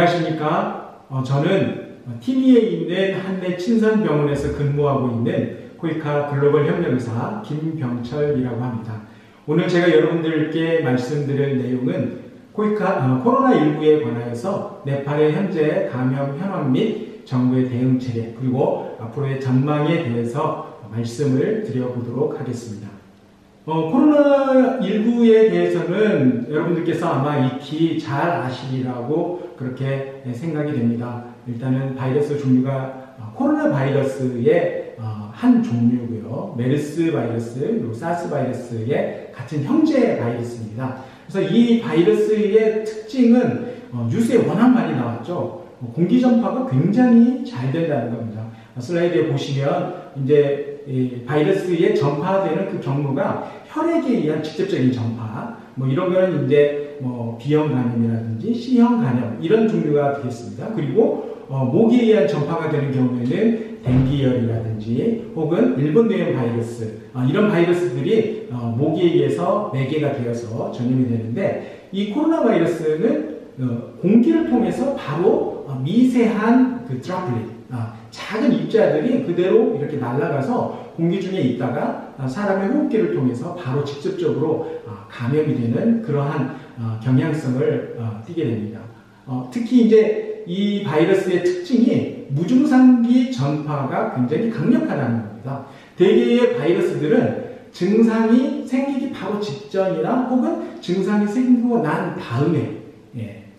안녕하십니까. 저는 티니에 있는 한내 친선병원에서 근무하고 있는 코이카 글로벌 협력의사 김병철이라고 합니다. 오늘 제가 여러분들께 말씀드릴 내용은 코로나19에 관하여서 네팔의 현재 감염 현황 및 정부의 대응 체계 그리고 앞으로의 전망에 대해서 말씀을 드려보도록 하겠습니다. 코로나19에 대해서는 여러분들께서 아마 익히 잘 아시리라고 그렇게 생각이 됩니다. 일단은 바이러스 종류가 코로나 바이러스의 한 종류고요. 메르스 바이러스 그리고 사스 바이러스의 같은 형제 바이러스입니다. 그래서 이 바이러스의 특징은 뉴스에 워낙 많이 나왔죠. 공기 전파가 굉장히 잘 된다는 겁니다. 슬라이드에 보시면 이제 바이러스의 전파되는 그 경로가 혈액에 의한 직접적인 전파, 이런 거는 이제 B형 감염이라든지 C형 감염 이런 종류가 되겠습니다. 그리고 목에 의한 전파가 되는 경우에는 댕기열이라든지 혹은 일본 뇌염 바이러스 이런 바이러스들이 목에 의해서 매개가 되어서 전염이 되는데 이 코로나 바이러스는 공기를 통해서 바로 미세한 그 드라플릿 작은 입자들이 그대로 이렇게 날아가서 공기 중에 있다가 사람의 호흡기를 통해서 바로 직접적으로 감염이 되는 그러한 경향성을 띠게 됩니다. 특히 이제 이 바이러스의 특징이 무증상기 전파가 굉장히 강력하다는 겁니다. 대개의 바이러스들은 증상이 생기기 바로 직전이나 혹은 증상이 생기고 난 다음에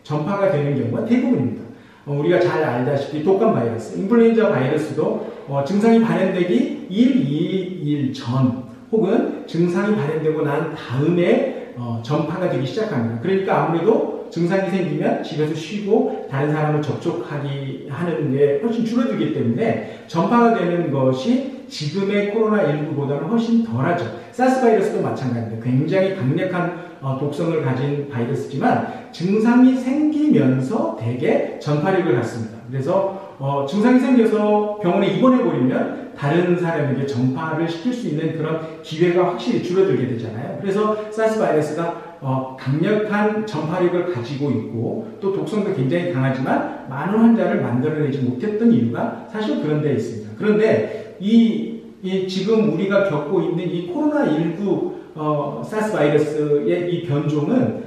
전파가 되는 경우가 대부분입니다. 우리가 잘 알다시피 독감 바이러스, 인플루엔자 바이러스도 증상이 발현되기 1, 2일 전 혹은 증상이 발현되고 난 다음에 전파가 되기 시작합니다. 그러니까 아무래도 증상이 생기면 집에서 쉬고 다른 사람을 접촉하기 하는 게 훨씬 줄어들기 때문에 전파가 되는 것이 지금의 코로나19보다는 훨씬 덜하죠. 사스 바이러스도 마찬가지입니다. 굉장히 강력한 독성을 가진 바이러스지만 증상이 생기면서 대개 전파력을 갖습니다. 그래서 증상이 생겨서 병원에 입원해버리면 다른 사람에게 전파를 시킬 수 있는 그런 기회가 확실히 줄어들게 되잖아요. 그래서 사스 바이러스가 강력한 전파력을 가지고 있고 또 독성도 굉장히 강하지만 많은 환자를 만들어내지 못했던 이유가 사실 그런 데 있습니다. 그런데 지금 우리가 겪고 있는 이 코로나19 사스 바이러스의 이 변종은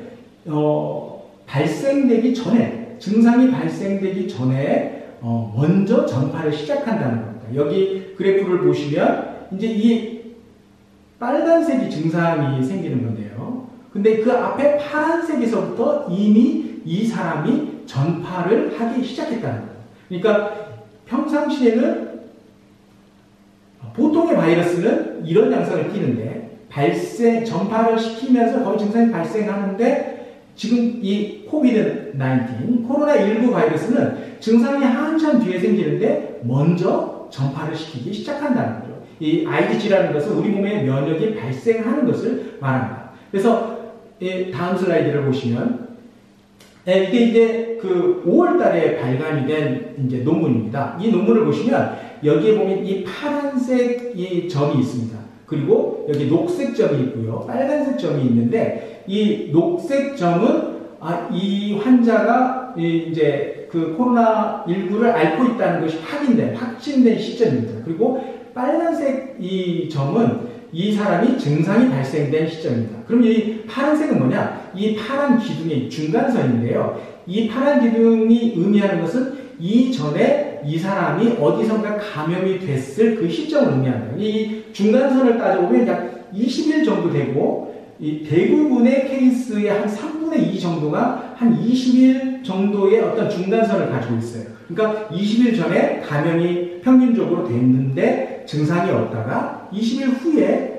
발생되기 전에 증상이 발생되기 전에 먼저 전파를 시작한다는 겁니다. 여기 그래프를 보시면 이제 이 빨간색이 증상이 생기는 건데요. 근데 그 앞에 파란색에서부터 이미 이 사람이 전파를 하기 시작했다는 거예요. 그러니까 평상시에는 보통의 바이러스는 이런 양상을 띠는데 전파를 시키면서 거의 증상이 발생하는데 지금 이 코비드-19, 코로나19 바이러스는 증상이 한참 뒤에 생기는데 먼저 전파를 시키기 시작한다는 거죠. 이 IgG라는 것은 우리 몸에 면역이 발생하는 것을 말합니다. 그래서 다음 슬라이드를 보시면 이게 이제 그 5월 달에 발간이 된 이제 논문입니다. 이 논문을 보시면 여기에 보면 이 파란색 이 점이 있습니다. 그리고 여기 녹색 점이 있고요. 빨간색 점이 있는데 이 녹색 점은 이 환자가 이제 그 코로나19를 앓고 있다는 것이 확진된 시점입니다. 그리고 빨간색 이 점은 이 사람이 증상이 발생된 시점입니다. 그럼 이 파란색은 뭐냐? 이 파란 기둥의 중간선인데요. 이 파란 기둥이 의미하는 것은 이전에 이 사람이 어디선가 감염이 됐을 그 시점을 의미합니다. 이 중간선을 따져보면 약 20일 정도 되고 이 대부분의 케이스의 한 3분의 2 정도가 한 20일 정도의 어떤 중간선을 가지고 있어요. 그러니까 20일 전에 감염이 평균적으로 됐는데 증상이 없다가 20일 후에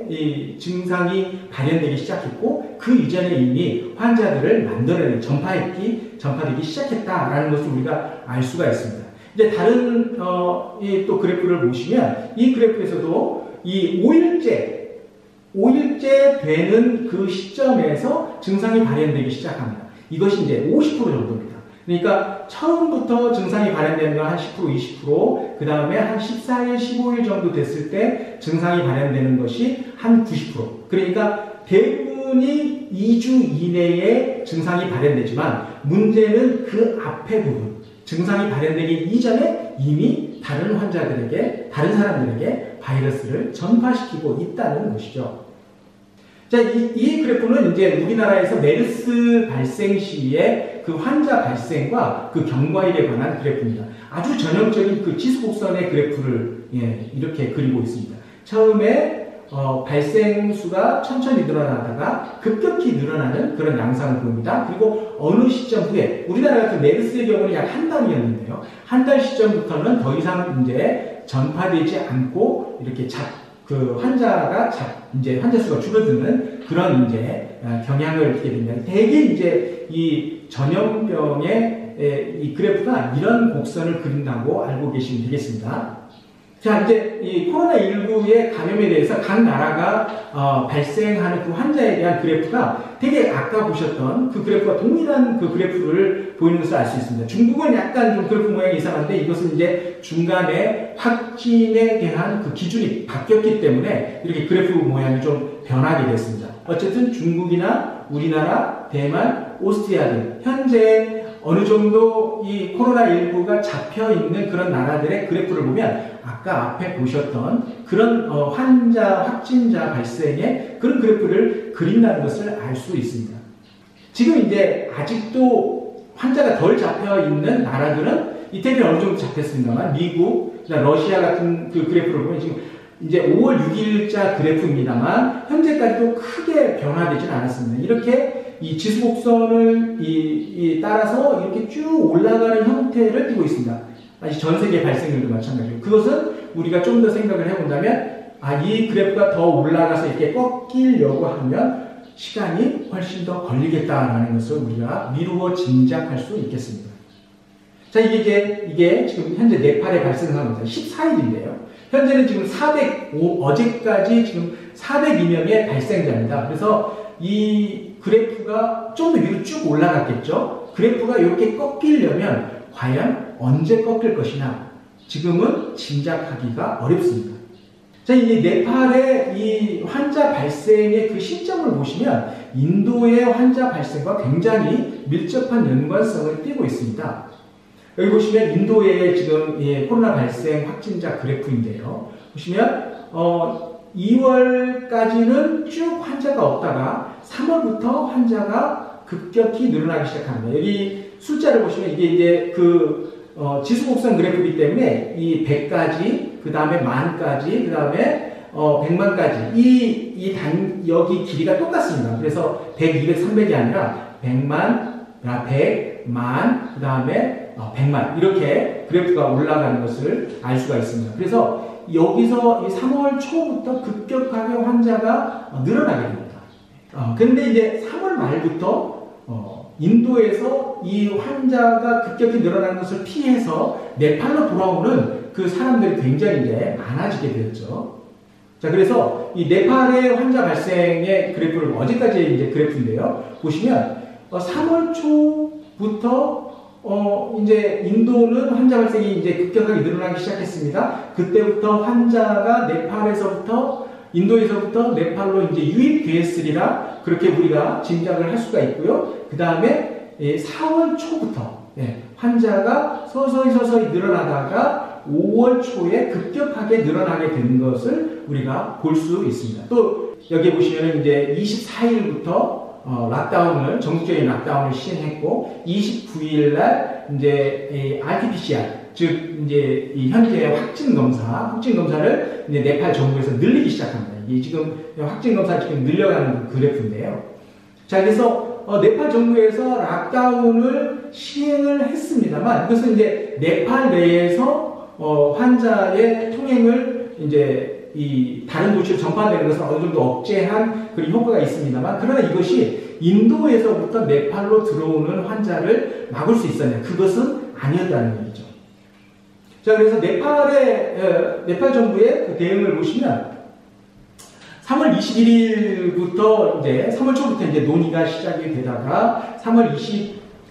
이 증상이 발현되기 시작했고 그 이전에 이미 환자들을 전파되기 시작했다라는 것을 우리가 알 수가 있습니다. 이제 다른 또 그래프를 보시면 이 그래프에서도 이 5일째 되는 그 시점에서 증상이 발현되기 시작합니다. 이것이 이제 50% 정도입니다. 그러니까 처음부터 증상이 발현되는 건 한 10%, 20%, 그 다음에 한 14일, 15일 정도 됐을 때 증상이 발현되는 것이 한 90%. 그러니까 대부분 충분히 2주 이내에 증상이 발현되지만 문제는 그 앞에 부분, 증상이 발현되기 이전에 이미 다른 환자들에게, 다른 사람들에게 바이러스를 전파시키고 있다는 것이죠. 자, 이 그래프는 이제 우리나라에서 메르스 발생 시에 그 환자 발생과 그 경과일에 관한 그래프입니다. 아주 전형적인 그 지수곡선의 그래프를 이렇게 그리고 있습니다. 처음에 발생 수가 천천히 늘어나다가 급격히 늘어나는 그런 양상을 보입니다. 그리고 어느 시점 후에, 우리나라 같은 메르스의 경우는 약 한 달이었는데요. 한 달 시점부터는 더 이상 이제 전파되지 않고 이렇게 그 환자가 이제 환자 수가 줄어드는 그런 이제 경향을 띠게 됩니다. 대개 이제 이 전염병의 이 그래프가 이런 곡선을 그린다고 알고 계시면 되겠습니다. 자, 이제 이 코로나19의 감염에 대해서 각 나라가 발생하는 그 환자에 대한 그래프가 되게 아까 보셨던 그 그래프와 동일한 그 그래프를 보이는 것을 알 수 있습니다. 중국은 약간 좀 그래프 모양이 이상한데 이것은 이제 중간에 확진에 대한 그 기준이 바뀌었기 때문에 이렇게 그래프 모양이 좀 변하게 됐습니다. 어쨌든 중국이나 우리나라, 대만, 오스트리아 등 현재 어느 정도 이 코로나19가 잡혀있는 그런 나라들의 그래프를 보면 아까 앞에 보셨던 그런 확진자 발생의 그런 그래프를 그린다는 것을 알 수 있습니다. 지금 이제 아직도 환자가 덜 잡혀있는 나라들은 이때는 어느 정도 잡혔습니다만 미국, 러시아 같은 그 그래프를 보면 지금 이제 5월 6일자 그래프입니다만 현재까지도 크게 변화되진 않았습니다. 이렇게 이 지수곡선을 따라서 이렇게 쭉 올라가는 형태를 띠고 있습니다. 다시 전 세계 발생률도 마찬가지고 그것은 우리가 좀 더 생각을 해본다면 이 그래프가 더 올라가서 이렇게 꺾이려고 하면 시간이 훨씬 더 걸리겠다라는 것을 우리가 미루어 짐작할 수 있겠습니다. 자, 이게 지금 현재 네팔에 발생한 겁니다. 14일인데요. 현재는 지금 어제까지 지금 402명의 발생자입니다. 그래서 이 그래프가 좀 더 위로 쭉 올라갔겠죠. 그래프가 이렇게 꺾이려면 과연 언제 꺾일 것이냐 지금은 짐작하기가 어렵습니다. 자, 이 네팔의 이 환자 발생의 그 시점을 보시면 인도의 환자 발생과 굉장히 밀접한 연관성을 띠고 있습니다. 여기 보시면 인도의 지금 코로나 발생 확진자 그래프인데요. 보시면 2월까지는 쭉 환자가 없다가 3월부터 환자가 급격히 늘어나기 시작합니다. 여기 숫자를 보시면 이게 이제 지수곡선 그래프이기 때문에 이 100까지, 그 다음에 만까지, 그 다음에 100만까지 여기 길이가 똑같습니다. 그래서 100, 200, 300이 아니라 100만, 100, 만, 그 다음에 100만 이렇게 그래프가 올라가는 것을 알 수가 있습니다. 그래서 여기서 3월 초부터 급격하게 환자가 늘어나게 됩니다. 근데 이제 3월 말부터 인도에서 이 환자가 급격히 늘어나는 것을 피해서 네팔로 돌아오는 그 사람들이 굉장히 이제 많아지게 되었죠. 자, 그래서 이 네팔의 환자 발생의 그래프를 어제까지의 이제 그래프인데요. 보시면 3월 초부터 이제 인도는 환자 발생이 이제 급격하게 늘어나기 시작했습니다. 그때부터 환자가 인도에서부터 네팔로 이제 유입되었으리라 그렇게 우리가 짐작을 할 수가 있고요. 그 다음에 4월 초부터 환자가 서서히 늘어나다가 5월 초에 급격하게 늘어나게 된 것을 우리가 볼 수 있습니다. 또 여기 보시면 이제 24일부터 전국적인 락다운을 시행했고 29일 날 이제 RT-PCR 즉 이제 이 현재 확진 검사를 이제 네팔 정부에서 늘리기 시작합니다. 이 지금 확진 검사 지금 늘려가는 그래프인데요. 자, 그래서 네팔 정부에서 락다운을 시행을 했습니다만 이것은 이제 네팔 내에서 환자의 통행을 이제 이 다른 도시로 전파되는 것을 어느 정도 억제한 그런 효과가 있습니다만 그러나 이것이 인도에서부터 네팔로 들어오는 환자를 막을 수 있었냐? 그것은 아니었다는 얘기죠. 자, 그래서 네팔 정부의 그 대응을 보시면 3월 21일부터 이제 3월 초부터 이제 논의가 시작이 되다가 3월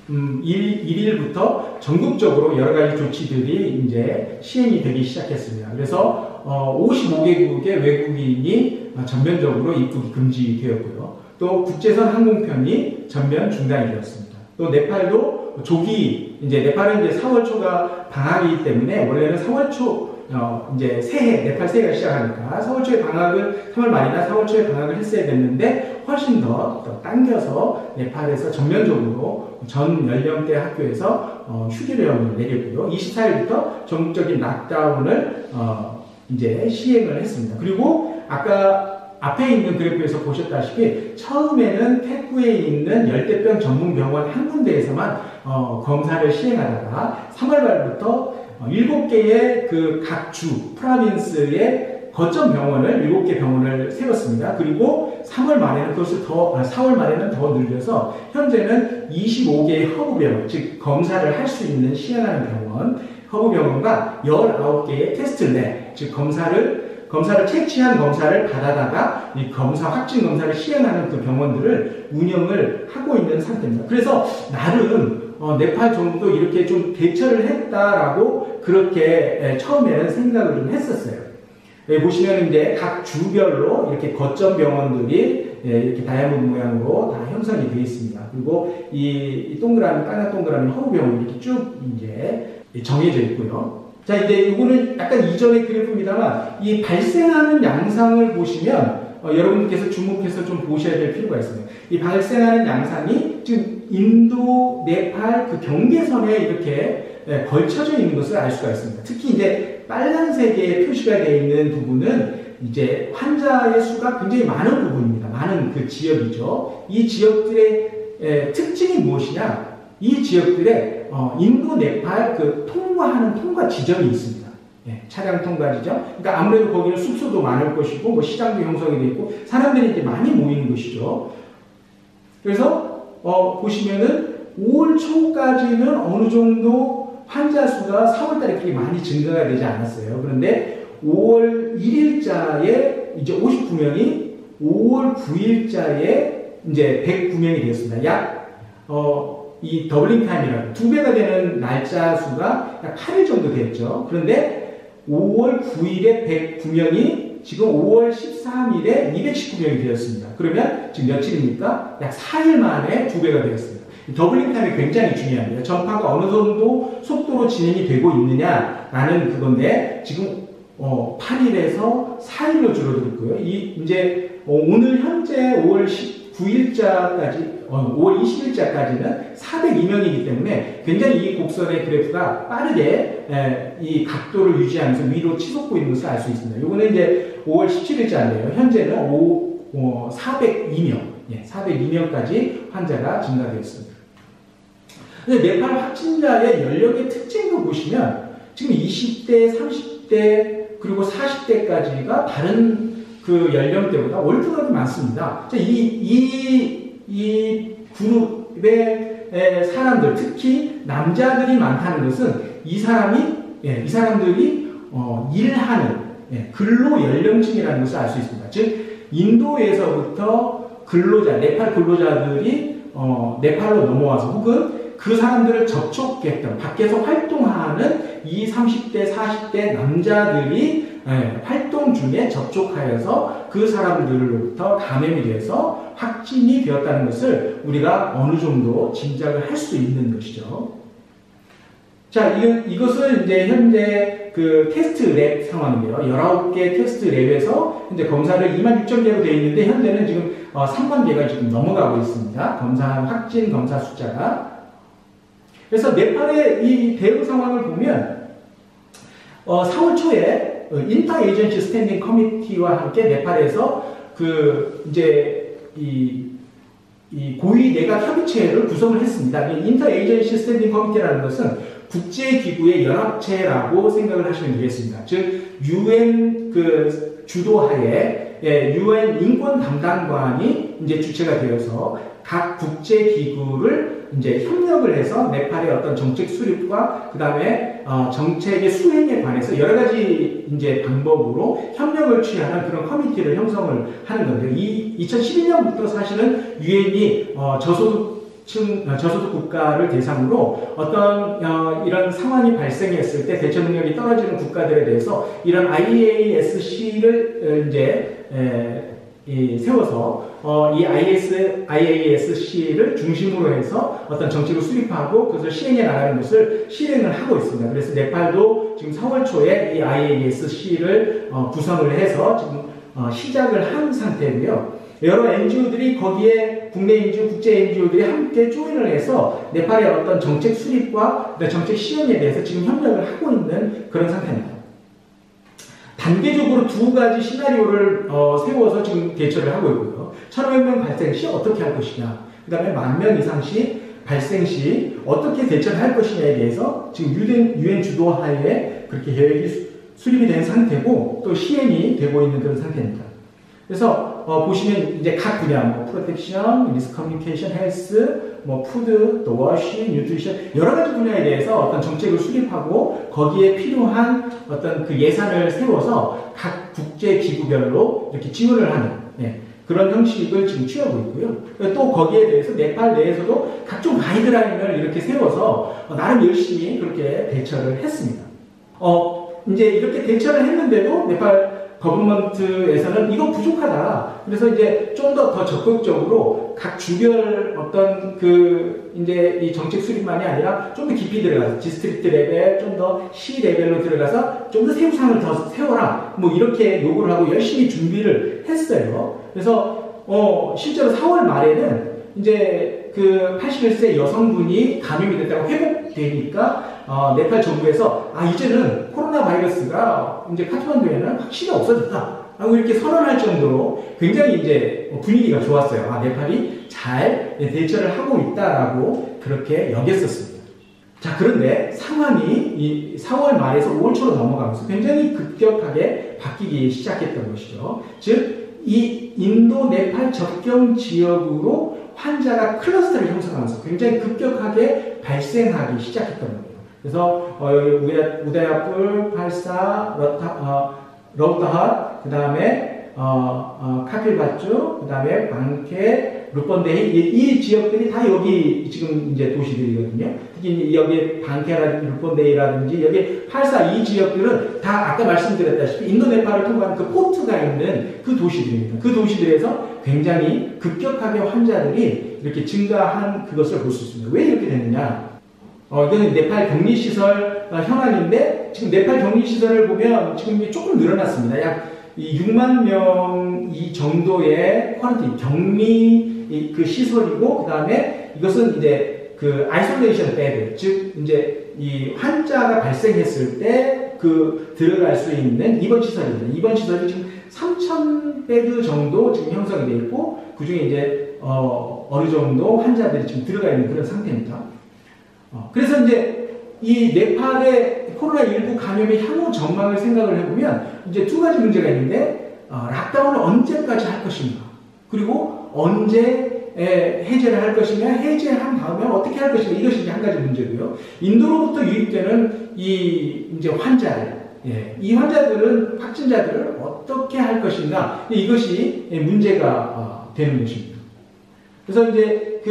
21일부터 전국적으로 여러 가지 조치들이 이제 시행이 되기 시작했습니다. 그래서 55개국의 외국인이 전면적으로 입국이 금지되었고요. 또 국제선 항공편이 전면 중단이 되었습니다. 또 네팔도 조기 이제 네팔은 이제 4월 초가 방학이기 때문에 원래는 4월 초 이제 새해 네팔 새해가 시작하니까 4월 초에 방학을 3월 말이나 4월 초에 방학을 했어야 됐는데 훨씬 더 당겨서 네팔에서 전면적으로 전 연령대 학교에서 휴교령을 내렸고요. 24일부터 전국적인 락다운을 이제 시행을 했습니다. 그리고 아까 앞에 있는 그래프에서 보셨다시피 처음에는 태국에 있는 열대병 전문 병원 한 군데에서만 검사를 시행하다가 3월 말부터 7개의 그 각 주, 프라빈스의 거점 병원을 7개 병원을 세웠습니다. 그리고 3월 말에는 그것을 4월 말에는 더 늘려서 현재는 25개의 허브병원, 즉 검사를 할 수 있는 시행하는 병원, 허브병원과 19개의 테스트 랩, 즉 검사를 채취한 검사를 받아다가 이 확진 검사를 시행하는 그 병원들을 운영을 하고 있는 상태입니다. 그래서 나름 네팔 정부도 이렇게 좀 대처를 했다라고 그렇게 처음에는 생각을 좀 했었어요. 여기 보시면 이제 각 주별로 이렇게 거점 병원들이 이렇게 다이아몬드 모양으로 다 형성이 되어 있습니다. 그리고 이 동그라미, 빨간 동그라미 허브병원이 이렇게 쭉 이제 정해져 있고요. 자, 이제 이거는 약간 이전의 그래프입니다만, 이 발생하는 양상을 보시면, 여러분께서 주목해서 좀 보셔야 될 필요가 있습니다. 이 발생하는 양상이 지금 인도, 네팔 그 경계선에 이렇게 걸쳐져 있는 것을 알 수가 있습니다. 특히 이제 빨간색에 표시가 되어 있는 부분은 이제 환자의 수가 굉장히 많은 부분입니다. 많은 그 지역이죠. 이 지역들의 특징이 무엇이냐? 이 지역들에 인도, 네팔 그 통과하는 통과 지점이 있습니다. 예, 차량 통과 지점. 그러니까 아무래도 거기는 숙소도 많을 것이고, 뭐 시장도 형성이 되어 있고, 사람들이 이제 많이 모이는 것이죠. 그래서 보시면은 5월 초까지는 어느 정도 환자 수가 4월달에 그렇게 많이 증가가 되지 않았어요. 그런데 5월 1일자에 이제 59명이 5월 9일자에 이제 109명이 되었습니다. 이 더블링 타임이라고 2배가 되는 날짜 수가 약 8일 정도 됐죠. 그런데 5월 9일에 109명이 지금 5월 13일에 219명이 되었습니다. 그러면 지금 며칠입니까? 약 4일 만에 2배가 되었습니다. 더블링 타임이 굉장히 중요합니다. 전파가 어느 정도 속도로 진행이 되고 있느냐라는 그건데 지금 8일에서 4일로 줄어들었고요. 이제 오늘 현재 5월 19일자까지 5월 20일자까지는 402명이기 때문에 굉장히 이 곡선의 그래프가 빠르게 이 각도를 유지하면서 위로 치솟고 있는 것을 알 수 있습니다. 이거는 이제 5월 17일자인데요. 현재는 402명, 402명까지 환자가 증가되었습니다. 근데 네팔 확진자의 연령의 특징도 보시면 지금 20대, 30대, 그리고 40대까지가 다른 그 연령대보다 월등하게 많습니다. 이 그룹의 사람들, 특히 남자들이 많다는 것은 이 사람들이 일하는 근로 연령층이라는 것을 알 수 있습니다. 즉 인도에서부터 네팔 근로자들이 네팔로 넘어와서 혹은 그 사람들을 접촉했던 밖에서 활동하는 20, 30대, 40대 남자들이 활동 중에 접촉하여서 그 사람들로부터 감염이 돼서 확진이 되었다는 것을 우리가 어느 정도 짐작을 할 수 있는 것이죠. 자, 이것은 이제 현재 그 테스트 랩 상황인데요. 19개 테스트 랩에서 현재 검사를 26,000개로 되어 있는데 현재는 지금 3만 개가 지금 넘어가고 있습니다. 확진 검사 숫자가. 그래서 네팔의 이 대응 상황을 보면 4월 초에 인터 에이전시 스탠딩 커미티와 함께 네팔에서 이제 이 고위 내각 협의체를 구성을 했습니다. 이 인터 에이전시 스탠딩 커미티라는 것은 국제기구의 연합체라고 생각을 하시면 되겠습니다. 즉 UN 주도하에 UN 인권 담당관이 이제 주체가 되어서 각 국제기구를 이제 협력을 해서 네팔의 어떤 정책 수립과 그 다음에 정책의 수행에 관해서 여러 가지 이제 방법으로 협력을 취하는 그런 커미티를 형성을 하는 건데 2012년부터 사실은 유엔이 저소득 국가를 대상으로 어떤 이런 상황이 발생했을 때 대처 능력이 떨어지는 국가들에 대해서 이런 IASC를 이제 세워서 이 IASC를 중심으로 해서 어떤 정책을 수립하고 그것을 시행해 나가는 것을 실행을 하고 있습니다. 그래서 네팔도 지금 4월 초에 이 IASC를 구성을 해서 지금 시작을 한 상태고요. 여러 NGO들이 거기에 국내 NGO, 국제 NGO들이 함께 조인을 해서 네팔의 어떤 정책 수립과 정책 시행에 대해서 지금 협력을 하고 있는 그런 상태입니다. 단계적으로 두 가지 시나리오를 세워서 지금 대처를 하고 있고요. 1,500명 발생 시 어떻게 할 것이냐, 그 다음에 10,000명 이상 시 발생 시 어떻게 대처를 할 것이냐에 대해서 지금 유엔 주도하에 그렇게 계획이 수립이 된 상태고 또 시행이 되고 있는 그런 상태입니다. 그래서 보시면 이제 각 분야, 뭐 프로텍션, 리스크 커뮤니케이션, 헬스, 뭐 푸드, 또 워시, 뉴트리션 여러 가지 분야에 대해서 어떤 정책을 수립하고 거기에 필요한 어떤 그 예산을 세워서 각 국제 기구별로 이렇게 지원을 하는 그런 형식을 지금 취하고 있고요. 또 거기에 대해서 네팔 내에서도 각종 가이드라인을 이렇게 세워서 나름 열심히 그렇게 대처를 했습니다. 이제 이렇게 대처를 했는데도 네팔 거버먼트에서는 이거 부족하다. 그래서 이제 좀 더 적극적으로 각 주별 어떤 이제 이 정책 수립만이 아니라 좀 더 깊이 들어가서 디스트릭트 레벨, 좀 더 시 레벨로 들어가서 좀 더 세부상을 더 세워라. 뭐 이렇게 요구를 하고 열심히 준비를 했어요. 그래서 실제로 4월 말에는 이제 81세 여성분이 감염이 됐다고 회복되니까 네팔 정부에서 이제는 코로나 바이러스가 이제 카트만두에는 확실히 없어졌다 라고 이렇게 선언할 정도로 굉장히 이제 분위기가 좋았어요. 네팔이 잘 대처를 하고 있다라고 그렇게 여겼었습니다. 자, 그런데 상황이 이 4월 말에서 5월 초로 넘어가면서 굉장히 급격하게 바뀌기 시작했던 것이죠. 즉 이 인도 네팔 접경 지역으로 환자가 클러스터를 형성하면서 굉장히 급격하게 발생하기 시작했던 거예요. 그래서 우다야풀, 팔사, 러우타핫, 그 다음에 카필바주, 그 다음에 방케, 루펀데이 이 지역들이 다 여기 지금 이제 도시들이거든요. 특히 여기 방케라든지 루펀데이라든지 여기 팔사 이 지역들은 다 아까 말씀드렸다시피 인도 네팔을 통과하는 그 포트가 있는 그 도시들입니다. 그 도시들에서 굉장히 급격하게 환자들이 이렇게 증가한 그것을 볼 수 있습니다. 왜 이렇게 됐느냐? 이거는 네팔 격리시설 현황인데 지금 네팔 격리시설을 보면 지금 조금 늘어났습니다. 약 6만 명 이 정도의 쿼런타인 격리 그 시설이고 그 다음에 이것은 이제 아이솔레이션 베드, 즉 이제 이 환자가 발생했을 때 들어갈 수 있는 입원 시설입니다. 입원 시설이 지금 3,000베드 정도 지금 형성이 되어 있고 그 중에 이제 어느 정도 환자들이 지금 들어가 있는 그런 상태입니다. 그래서 이제 이 네팔의 코로나19 감염의 향후 전망을 생각을 해보면 이제 두 가지 문제가 있는데 락다운을 언제까지 할 것인가, 그리고 언제 해제를 할 것이냐, 해제한 다음에 어떻게 할 것인가, 이것이 이제 한 가지 문제고요. 인도로부터 유입되는 이제 환자들, 이 환자들은 확진자들을 어떻게 할 것인가, 이것이 문제가 되는 것입니다. 그래서 이제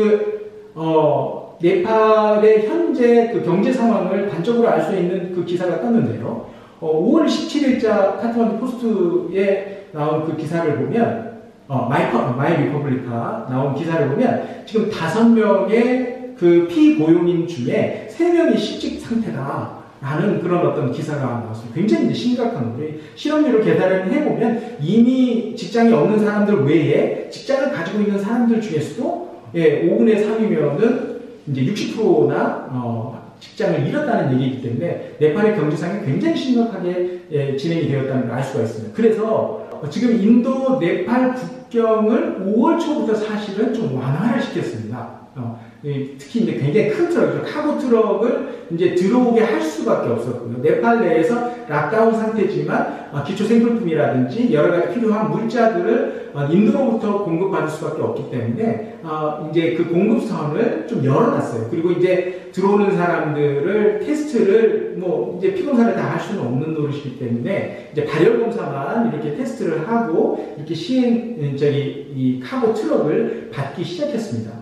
네팔의 현재 경제 상황을 단적으로 알 수 있는 기사가 떴는데요. 5월 17일자 카트만두 포스트에 나온 기사를 보면, 마이 리퍼블리카 나온 기사를 보면, 지금 5명의 피고용인 중에 3명이 실직 상태다. 라는 그런 어떤 기사가 나왔습니다. 굉장히 이제 심각한 거예요. 실업률을 계산을 해보면 이미 직장이 없는 사람들 외에 직장을 가지고 있는 사람들 중에서도 5분의 3이면은 이제 60%나 직장을 잃었다는 얘기이기 때문에 네팔의 경제상이 굉장히 심각하게 진행이 되었다는 걸 알 수가 있습니다. 그래서 지금 인도 네팔 국경을 5월 초부터 사실은 좀 완화를 시켰습니다. 특히 이제 굉장히 큰 트럭이죠. 카고 트럭을 이제 들어오게 할 수밖에 없었고요. 네팔 내에서 락다운 상태지만 기초 생필품이라든지 여러 가지 필요한 물자들을 인도로부터 공급받을 수밖에 없기 때문에 이제 공급선을 좀 열어놨어요. 그리고 이제 들어오는 사람들을 테스트를 이제 피검사를 다 할 수는 없는 노릇이기 때문에 이제 발열 검사만 이렇게 테스트를 하고 이렇게 이 카고 트럭을 받기 시작했습니다.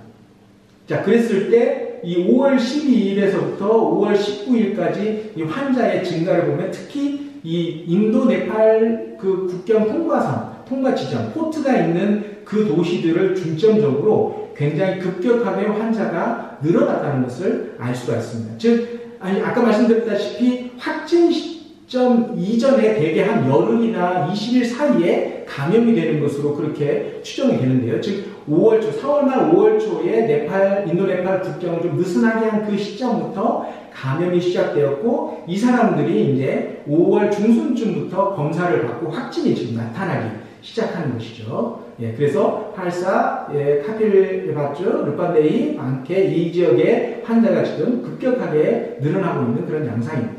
자, 그랬을 때 이 5월 12일에서부터 5월 19일까지 이 환자의 증가를 보면 특히 이 인도 네팔 국경 통과선 통과 지점, 포트가 있는 그 도시들을 중점적으로 굉장히 급격하게 환자가 늘어났다는 것을 알 수가 있습니다. 즉, 아까 말씀드렸다시피 확진 시점 이전에 대개 한 열흘이나 20일 사이에 감염이 되는 것으로 그렇게 추정이 되는데요. 즉, 5월 초, 4월 말 5월 초에 인도 네팔 국경을 좀 느슨하게 한 그 시점부터 감염이 시작되었고, 이 사람들이 이제 5월 중순쯤부터 검사를 받고 확진이 지금 나타나기 시작하는 것이죠. 예, 그래서 팔사, 예, 카필바주, 르판데이, 안케 이 지역의 환자가 지금 급격하게 늘어나고 있는 그런 양상입니다.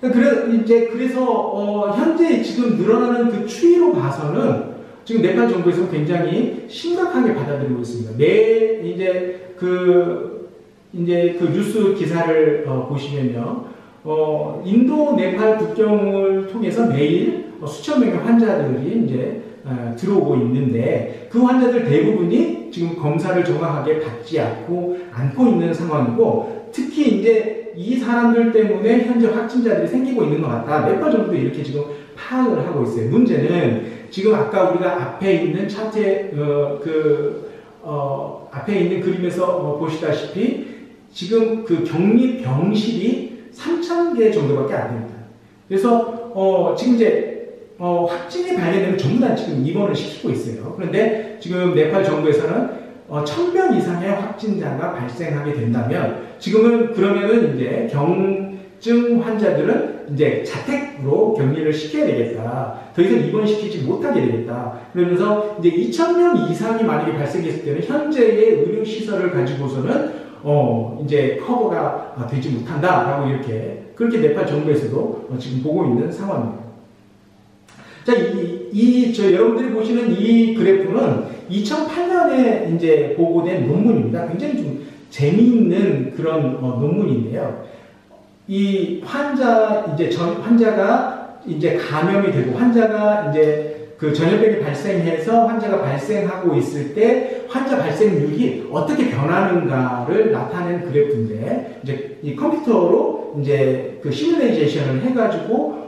그래서 현재 지금 늘어나는 그 추이로 봐서는 지금 네팔 정부에서 굉장히 심각하게 받아들이고 있습니다. 매일 이제 그 뉴스 기사를 보시면요, 인도 네팔 국경을 통해서 매일 수천 명의 환자들이 이제 들어오고 있는데, 그 환자들 대부분이 지금 검사를 정확하게 받지 않고 있는 상황이고, 특히 이제 이 사람들 때문에 현재 확진자들이 생기고 있는 것 같다. 네팔 정부도 이렇게 지금 파악을 하고 있어요. 문제는 지금 아까 우리가 앞에 있는 차트에 앞에 있는 그림에서 보시다시피 지금 그 격리 병실이 3,000개 정도밖에 안 됩니다. 그래서 지금 이제 확진이 발견되면 전부 다 지금 입원을 시키고 있어요. 그런데 지금 네팔 정부에서는 1,000명 이상의 확진자가 발생하게 된다면, 지금은 그러면은 이제 경증 환자들은 이제 자택으로 격리를 시켜야 되겠다. 더 이상 입원시키지 못하게 되겠다. 그러면서 이제 2,000명 이상이 만약에 발생했을 때는 현재의 의료시설을 가지고서는 이제 커버가 되지 못한다라고 그렇게 네팔 정부에서도 지금 보고 있는 상황입니다. 자, 여러분들이 보시는 이 그래프는 2008년에 이제 보고된 논문입니다. 굉장히 좀 재미있는 그런 논문인데요. 이 환자가 이제 감염이 되고, 환자가 이제 그 전염병이 발생해서 환자가 발생하고 있을 때 환자 발생률이 어떻게 변하는가를 나타낸 그래프인데, 이제 이 컴퓨터로 이제 그 시뮬레이션을 해가지고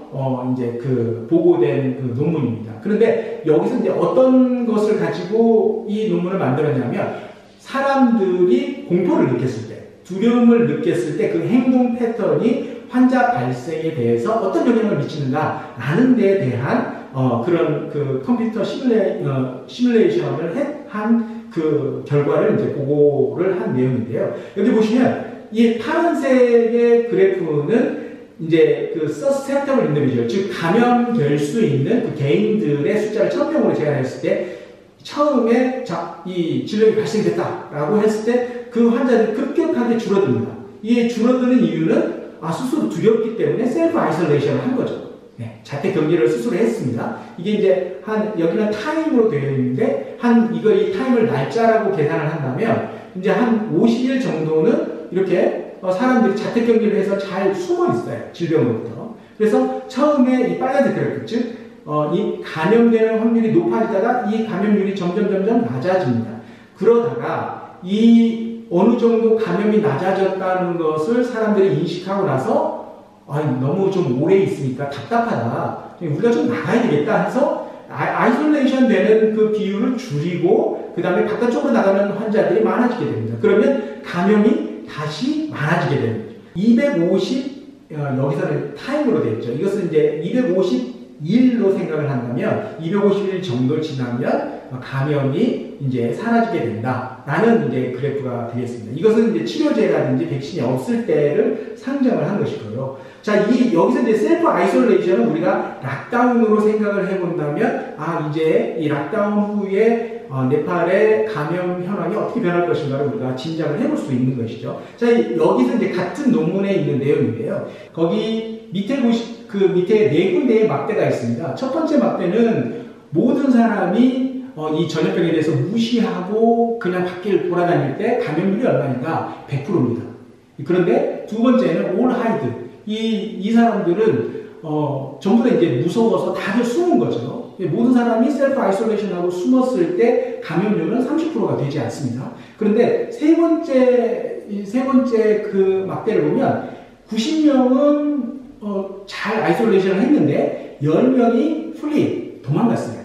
이제 그 보고된 그 논문입니다. 그런데 여기서 이제 어떤 것을 가지고 이 논문을 만들었냐면, 사람들이 공포를 느꼈을 때, 두려움을 느꼈을 때 그 행동 패턴이 환자 발생에 대해서 어떤 영향을 미치는가라는 데에 대한 그런 그 컴퓨터 시뮬레이션을 한 그 결과를 이제 보고를 한 내용인데요. 여기 보시면 이 파란색의 그래프는 이제 그 susceptible individual, 즉 감염될 수 있는 그 개인들의 숫자를 1,000명으로 제한했을 때, 처음에 이 질병이 발생됐다라고 했을 때 그 환자들이 급격하게 줄어듭니다. 이 줄어드는 이유는 스스로 두렵기 때문에 셀프 아이솔레이션을 한 거죠. 네, 자택 격리를 스스로 했습니다. 이게 이제 여기는 타임으로 되어 있는데, 이 타임을 날짜라고 계산을 한다면 이제 한 50일 정도는 이렇게 사람들이 자택 격리를 해서 잘 숨어 있어요. 질병으로부터. 그래서 처음에 이 빨간색 그래프, 즉 이 감염되는 확률이 높아지다가 이 감염률이 점점 낮아집니다. 그러다가 이 어느 정도 감염이 낮아졌다는 것을 사람들이 인식하고 나서 너무 좀 오래 있으니까 답답하다. 우리가 좀 나가야 되겠다 해서 아이솔레이션 되는 그 비율을 줄이고, 그 다음에 바깥쪽으로 나가는 환자들이 많아지게 됩니다. 그러면 감염이 다시 많아지게 됩니다. 여기서는 타임으로 되어 있죠. 이것은 이제 250일로 생각을 한다면, 250일 정도 지나면 감염이 이제 사라지게 된다라는 이제 그래프가 되겠습니다. 이것은 이제 치료제라든지 백신이 없을 때를 상정을 한 것이고요. 자, 여기서 이제 셀프 아이솔레이션은 우리가 락다운으로 생각을 해본다면, 이제 이 락다운 후에 네팔의 감염 현황이 어떻게 변할 것인가를 우리가 짐작을 해볼 수 있는 것이죠. 자, 여기서 이제 같은 논문에 있는 내용인데요. 거기 밑에 밑에 네 군데의 막대가 있습니다. 첫 번째 막대는 모든 사람이 이 전염병에 대해서 무시하고 그냥 밖을 돌아다닐 때 감염률이 얼마인가? 100%입니다. 그런데 두 번째는 all hide. 이 사람들은 전부 다 이제 무서워서 다들 숨은 거죠. 모든 사람이 셀프 아이솔레이션하고 숨었을 때 감염률은 30%가 되지 않습니다. 그런데 세 번째 그 막대를 보면 90명은 잘 아이솔레이션을 했는데 10명이 풀리 도망갔어요.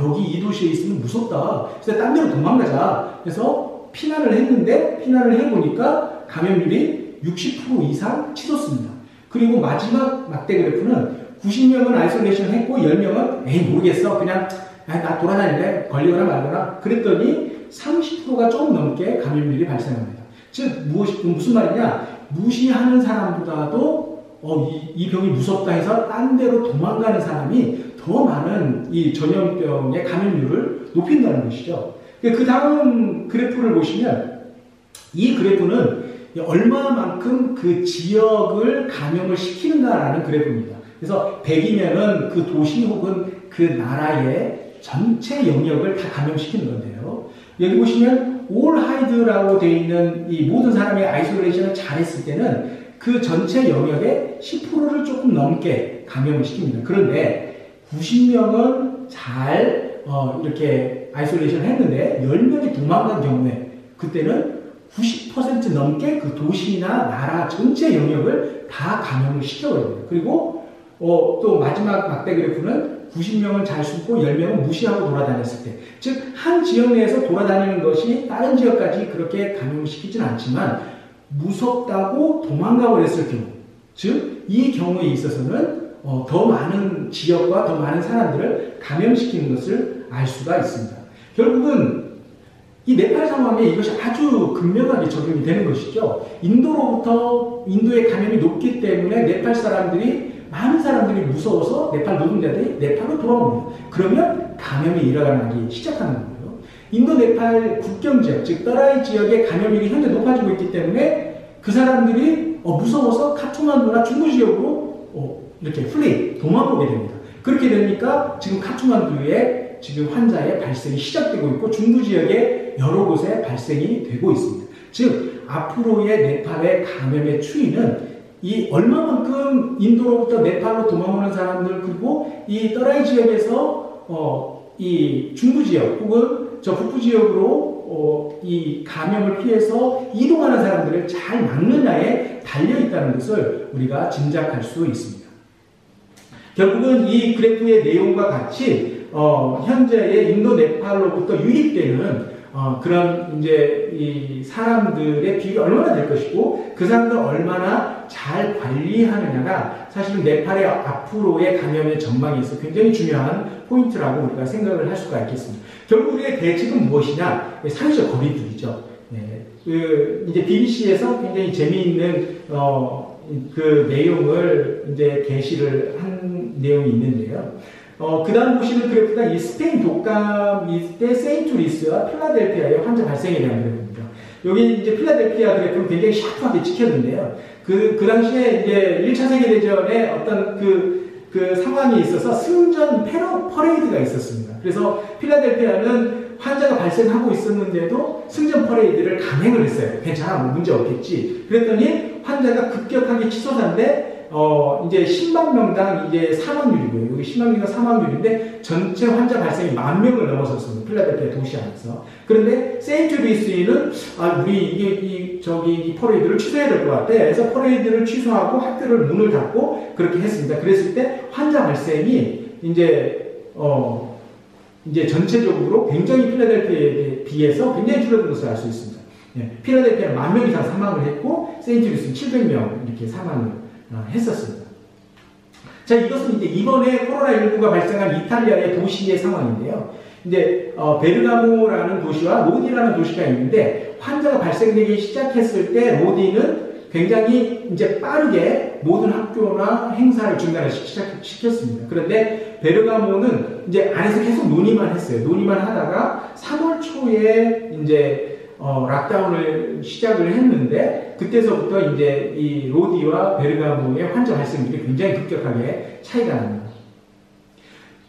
여기 이 도시에 있으면 무섭다. 그래서 딴 데로 도망가자. 그래서 피난을 했는데 피난을 해보니까 감염률이 60% 이상 치솟습니다. 그리고 마지막 막대 그래프는 90명은 아이솔레이션 했고 10명은 에이 모르겠어. 그냥 나 돌아다닐래. 걸리거나 말거나. 그랬더니 30%가 조금 넘게 감염률이 발생합니다. 즉 무슨 말이냐. 무시하는 사람보다도 이 병이 무섭다 해서 딴 데로 도망가는 사람이 더 많은 이 전염병의 감염률을 높인다는 것이죠. 그 다음 그래프를 보시면 이 그래프는 얼마만큼 그 지역을 감염을 시키는가라는 그래프입니다. 그래서 100이면은 그 도시 혹은 그 나라의 전체 영역을 다 감염시키는 건데요. 여기 보시면 all hide라고 되어 있는 이 모든 사람의 아이솔레이션을 잘했을 때는 그 전체 영역의 10%를 조금 넘게 감염을 시킵니다. 그런데 90명은 잘 이렇게 아이솔레이션을 했는데 10명이 도망간 경우에 그때는 90% 넘게 그 도시나 나라 전체 영역을 다 감염을 시켜버립니다. 그리고 또 마지막 막대 그래프는 90명은 잘 숨고 10명은 무시하고 돌아다녔을 때, 즉 한 지역 내에서 돌아다니는 것이 다른 지역까지 그렇게 감염시키진 않지만 무섭다고 도망가 버렸을 경우, 즉 이 경우에 있어서는 더 많은 지역과 더 많은 사람들을 감염시키는 것을 알 수가 있습니다. 결국은 이 네팔 상황에 이것이 아주 극명하게 적용이 되는 것이죠. 인도의 감염이 높기 때문에 네팔 사람들이 많은 사람들이 무서워서 네팔 노동자들이 네팔로 돌아옵니다. 그러면 감염이 일어나기 시작하는 거예요. 인도 네팔 국경 지역, 즉 떠라이 지역의 감염률이 현재 높아지고 있기 때문에 그 사람들이 무서워서 카트만두나 중부 지역으로 이렇게 도망오게 됩니다. 그렇게 되니까 지금 카트만두에 지금 환자의 발생이 시작되고 있고 중부 지역의 여러 곳에 발생이 되고 있습니다. 즉 앞으로의 네팔의 감염의 추이는 이 얼마만큼 인도로부터 네팔로 도망오는 사람들 그리고 이 떠라이 지역에서 이 중부 지역 혹은 저 북부 지역으로 이 감염을 피해서 이동하는 사람들을 잘 막느냐에 달려 있다는 것을 우리가 짐작할 수 있습니다. 결국은 이 그래프의 내용과 같이 현재의 인도 네팔로부터 유입되는 그런 이제 이 사람들의 비율이 얼마나 될 것이고 그 사람들 얼마나 잘 관리하느냐가 사실은 네팔의 앞으로의 감염의 전망에 있어 굉장히 중요한 포인트라고 우리가 생각을 할 수가 있겠습니다. 결국 우리의 대책은 무엇이냐? 사회적 거리두기죠. 이제 BBC에서 굉장히 재미있는 그 내용을 이제 게시를 한 내용이 있는데요. 그 다음 보시는 그래프가 이 스페인 독감일 때 세인트루이스와 필라델피아의 환자 발생에 대한 그래프입니다. 여기 이제 필라델피아 그래프는 굉장히 샤프하게 찍혔는데요. 그 당시에 이제 1차 세계대전에 어떤 그 상황이 있어서 승전 퍼레이드가 있었습니다. 그래서 필라델피아는 환자가 발생하고 있었는데도 승전 퍼레이드를 감행을 했어요. 괜찮아, 뭐 문제 없겠지. 그랬더니 환자가 급격하게 치솟았는데 이제 10만 명당 이제 사망률이고요. 여기 10만 명당 사망률인데 전체 환자 발생이 10,000명을 넘어섰습니다. 필라델피아 도시 안에서. 그런데 세인트루이스는 우리 이 퍼레이드를 취소해야 될 것 같아. 그래서 퍼레이드를 취소하고 학교를 문을 닫고 그렇게 했습니다. 그랬을 때 환자 발생이 이제 전체적으로 굉장히 필라델피아에 비해서 굉장히 줄어든 것을 알 수 있습니다. 필라델피아는 10,000명 이상 사망을 했고 세인트루이스는 700명 이렇게 사망을 했었습니다. 자, 이것은 이제 이번에 코로나19가 발생한 이탈리아의 도시의 상황인데요. 이제 베르가모라는 도시와 로디라는 도시가 있는데 환자가 발생되기 시작했을 때 로디는 굉장히 이제 빠르게 모든 학교나 행사를 중단을 시켰습니다. 그런데 베르가모는 이제 안에서 계속 논의만 했어요. 논의만 하다가 3월 초에 이제 락다운을 시작을 했는데 그때서부터 이제 이 로디와 베르가모의 환자 발생률이 굉장히 급격하게 차이가 납니다.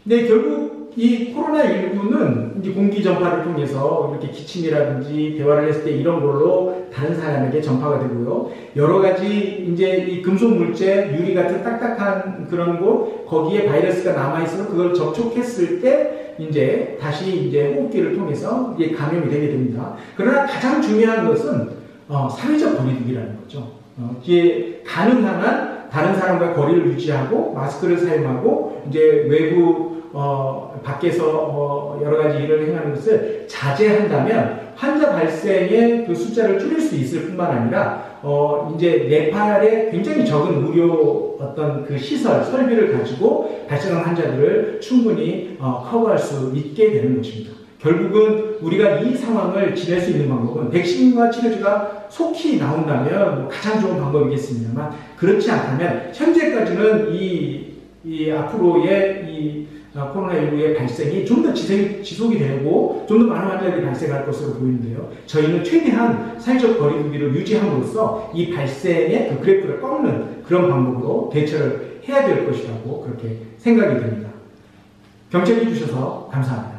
근데 결국 이 코로나19는 이제 공기 전파를 통해서 이렇게 기침이라든지 대화를 했을 때 이런 걸로 다른 사람에게 전파가 되고요. 여러 가지 이제 이 금속 물질, 유리 같은 딱딱한 그런 곳, 거기에 바이러스가 남아있어서 그걸 접촉했을 때 이제 다시 이제 호흡기를 통해서 이게 감염이 되게 됩니다. 그러나 가장 중요한 것은 사회적 거리두기라는 거죠. 이게 가능한 한 다른 사람과 거리를 유지하고 마스크를 사용하고 이제 외부 밖에서 여러 가지 일을 행하는 것을 자제한다면 환자 발생의 그 숫자를 줄일 수 있을 뿐만 아니라 이제 네팔에 굉장히 적은 의료 어떤 그 시설, 설비를 가지고 발생한 환자들을 충분히 커버할 수 있게 되는 것입니다. 결국은 우리가 이 상황을 지낼 수 있는 방법은 백신과 치료제가 속히 나온다면 가장 좋은 방법이겠습니다만 그렇지 않다면 현재까지는 이 앞으로의 이 코로나19의 발생이 좀 더 지속이 되고 좀 더 많은 환자들이 발생할 것으로 보이는데요. 저희는 최대한 사회적 거리두기를 유지함으로써 이 발생의 그 그래프를 꺾는 그런 방법으로 대처를 해야 될 것이라고 그렇게 생각이 됩니다. 경청해 주셔서 감사합니다.